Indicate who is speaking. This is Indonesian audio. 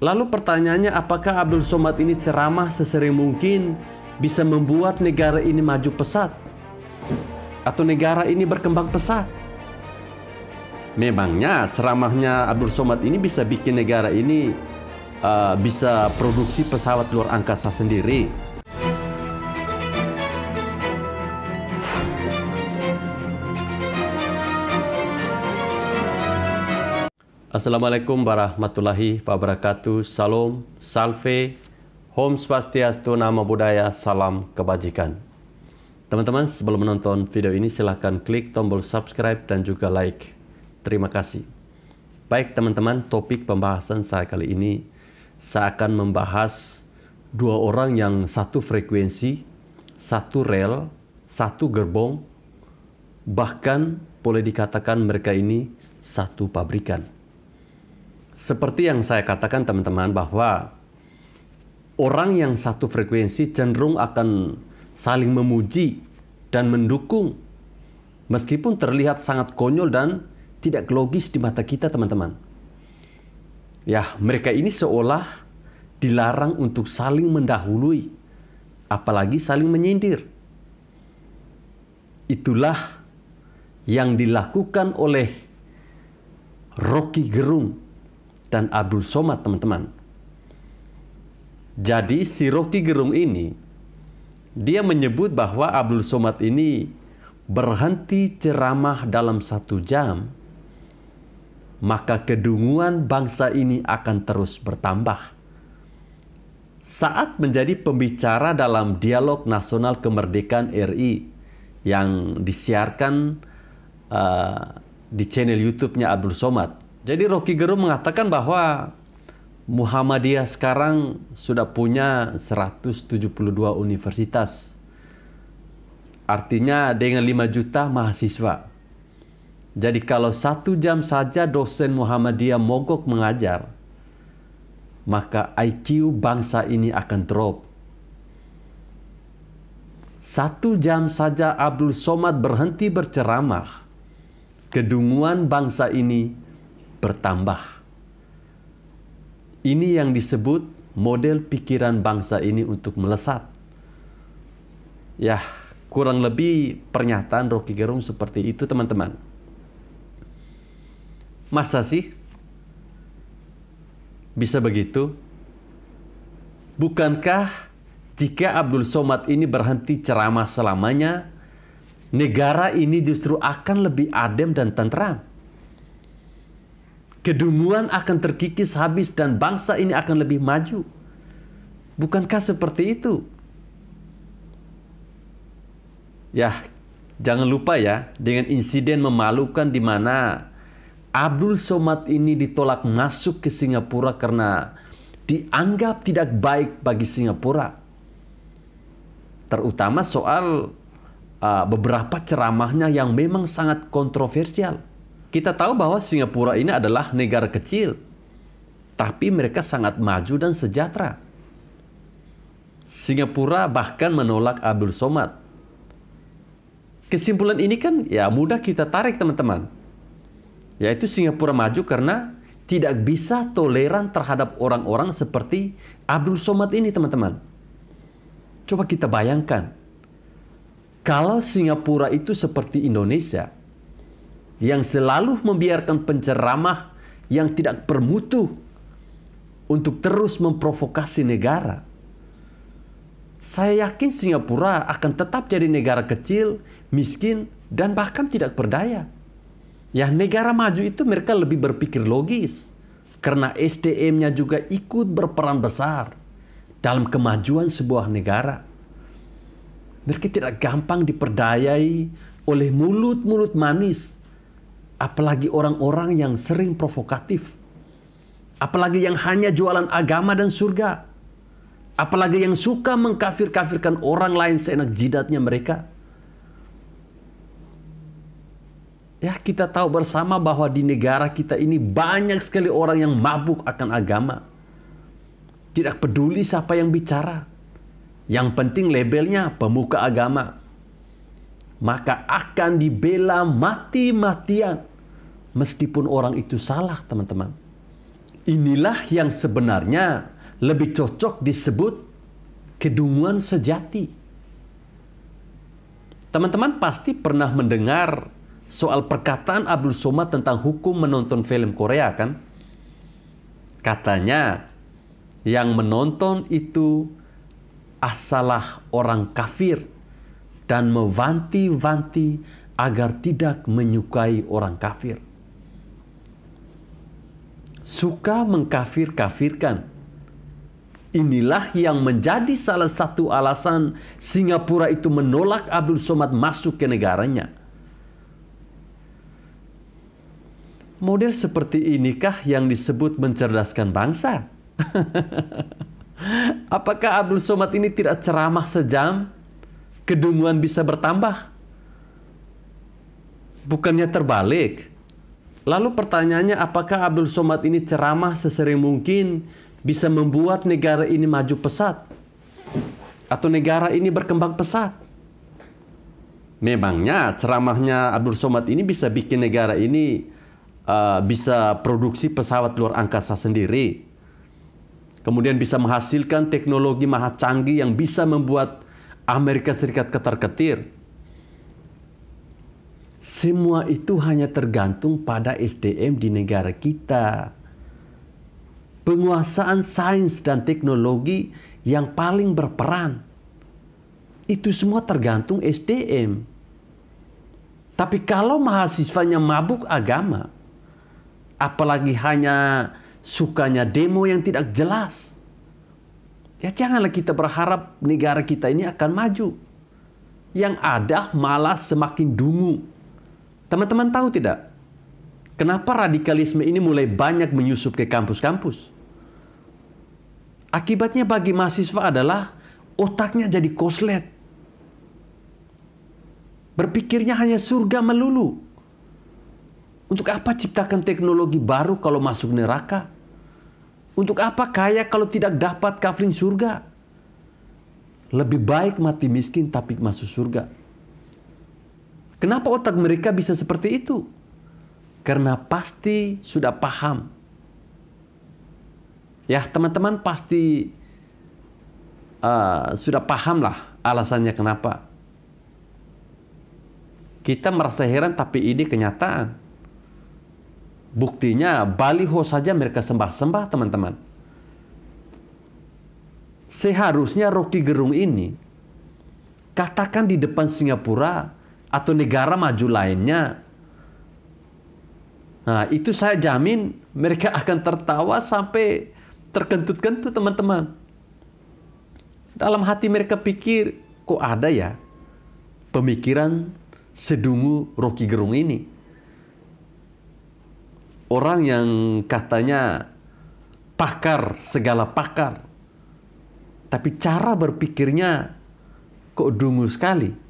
Speaker 1: Lalu pertanyaannya, apakah Abdul Somad ini ceramah sesering mungkin bisa membuat negara ini maju pesat? Atau negara ini berkembang pesat? Memangnya ceramahnya Abdul Somad ini bisa bikin negara ini bisa produksi pesawat luar angkasa sendiri? Assalamualaikum warahmatullahi wabarakatuh. Salam, salve, Om Swastiastu, Namo Buddhaya, salam kebajikan. Teman-teman, sebelum menonton video ini silahkan klik tombol subscribe dan juga like. Terima kasih. Baik teman-teman, topik pembahasan saya kali ini, saya akan membahas dua orang yang satu frekuensi, satu rel, satu gerbong, bahkan boleh dikatakan mereka ini satu pabrikan. Seperti yang saya katakan teman-teman, bahwa orang yang satu frekuensi cenderung akan saling memuji dan mendukung, meskipun terlihat sangat konyol dan tidak logis di mata kita teman-teman. Ya, mereka ini seolah dilarang untuk saling mendahului, apalagi saling menyindir. Itulah yang dilakukan oleh Rocky Gerung dan Abdul Somad, teman-teman. Jadi si Rocky Gerung ini, dia menyebut bahwa Abdul Somad ini berhenti ceramah dalam 1 jam, maka kedunguan bangsa ini akan terus bertambah. Saat menjadi pembicara dalam Dialog Nasional Kemerdekaan RI yang disiarkan di channel YouTube-nya Abdul Somad. Jadi Rocky Gerung mengatakan bahwa Muhammadiyah sekarang sudah punya 172 universitas. Artinya dengan 5 juta mahasiswa. Jadi kalau 1 jam saja dosen Muhammadiyah mogok mengajar, maka IQ bangsa ini akan drop. 1 jam saja Abdul Somad berhenti berceramah, kedunguan bangsa ini bertambah. Ini yang disebut model pikiran bangsa ini untuk melesat. Ya, kurang lebih pernyataan Rocky Gerung seperti itu teman-teman. Masa sih bisa begitu? Bukankah jika Abdul Somad ini berhenti ceramah selamanya, negara ini justru akan lebih adem dan tentram? Kedunguan akan terkikis habis dan bangsa ini akan lebih maju. Bukankah seperti itu? Ya, jangan lupa ya, dengan insiden memalukan di mana Abdul Somad ini ditolak masuk ke Singapura karena dianggap tidak baik bagi Singapura. Terutama soal beberapa ceramahnya yang memang sangat kontroversial. Kita tahu bahwa Singapura ini adalah negara kecil, tapi mereka sangat maju dan sejahtera. Singapura bahkan menolak Abdul Somad. Kesimpulan ini kan ya mudah kita tarik teman-teman. Yaitu Singapura maju karena tidak bisa toleran terhadap orang-orang seperti Abdul Somad ini teman-teman. Coba kita bayangkan, kalau Singapura itu seperti Indonesia, yang selalu membiarkan penceramah yang tidak bermutu untuk terus memprovokasi negara. Saya yakin Singapura akan tetap jadi negara kecil, miskin, dan bahkan tidak berdaya. Ya, negara maju itu mereka lebih berpikir logis, karena SDM-nya juga ikut berperan besar dalam kemajuan sebuah negara. Mereka tidak gampang diperdayai oleh mulut-mulut manis, apalagi orang-orang yang sering provokatif. Apalagi yang hanya jualan agama dan surga. Apalagi yang suka mengkafir-kafirkan orang lain seenak jidatnya mereka. Ya, kita tahu bersama bahwa di negara kita ini banyak sekali orang yang mabuk akan agama. Tidak peduli siapa yang bicara. Yang penting labelnya pemuka agama. Maka akan dibela mati-matian. Meskipun orang itu salah, teman-teman. Inilah yang sebenarnya lebih cocok disebut kedunguan sejati. Teman-teman pasti pernah mendengar soal perkataan Abdul Somad tentang hukum menonton film Korea, kan? Katanya, yang menonton itu asalah orang kafir dan mewanti-wanti agar tidak menyukai orang kafir. Suka mengkafir-kafirkan. Inilah yang menjadi salah satu alasan Singapura itu menolak Abdul Somad masuk ke negaranya. Model seperti inikah yang disebut mencerdaskan bangsa? Apakah Abdul Somad ini tidak ceramah sejam? Kedunguan bisa bertambah? Bukannya terbalik. Lalu pertanyaannya, apakah Abdul Somad ini ceramah sesering mungkin bisa membuat negara ini maju pesat? Atau negara ini berkembang pesat? Memangnya ceramahnya Abdul Somad ini bisa bikin negara ini bisa produksi pesawat luar angkasa sendiri? Kemudian bisa menghasilkan teknologi maha canggih yang bisa membuat Amerika Serikat ketar-ketir? Semua itu hanya tergantung pada SDM di negara kita. Penguasaan sains dan teknologi yang paling berperan. Itu semua tergantung SDM. Tapi kalau mahasiswanya mabuk agama, apalagi hanya sukanya demo yang tidak jelas, ya janganlah kita berharap negara kita ini akan maju. Yang ada malah semakin dungu. Teman-teman tahu tidak? Kenapa radikalisme ini mulai banyak menyusup ke kampus-kampus? Akibatnya bagi mahasiswa adalah otaknya jadi koslet. Berpikirnya hanya surga melulu. Untuk apa ciptakan teknologi baru kalau masuk neraka? Untuk apa kaya kalau tidak dapat kafling surga? Lebih baik mati miskin tapi masuk surga. Kenapa otak mereka bisa seperti itu? Karena pasti sudah paham. Ya, teman-teman pasti sudah paham lah alasannya kenapa. Kita merasa heran tapi ini kenyataan. Buktinya baliho saja mereka sembah-sembah, teman-teman. Seharusnya Rocky Gerung ini katakan di depan Singapura atau negara maju lainnya. Nah, itu saya jamin mereka akan tertawa sampai terkentut-kentut, teman-teman. Dalam hati mereka pikir, kok ada ya pemikiran sedungu Rocky Gerung ini? Orang yang katanya pakar segala pakar, tapi cara berpikirnya kok dungu sekali.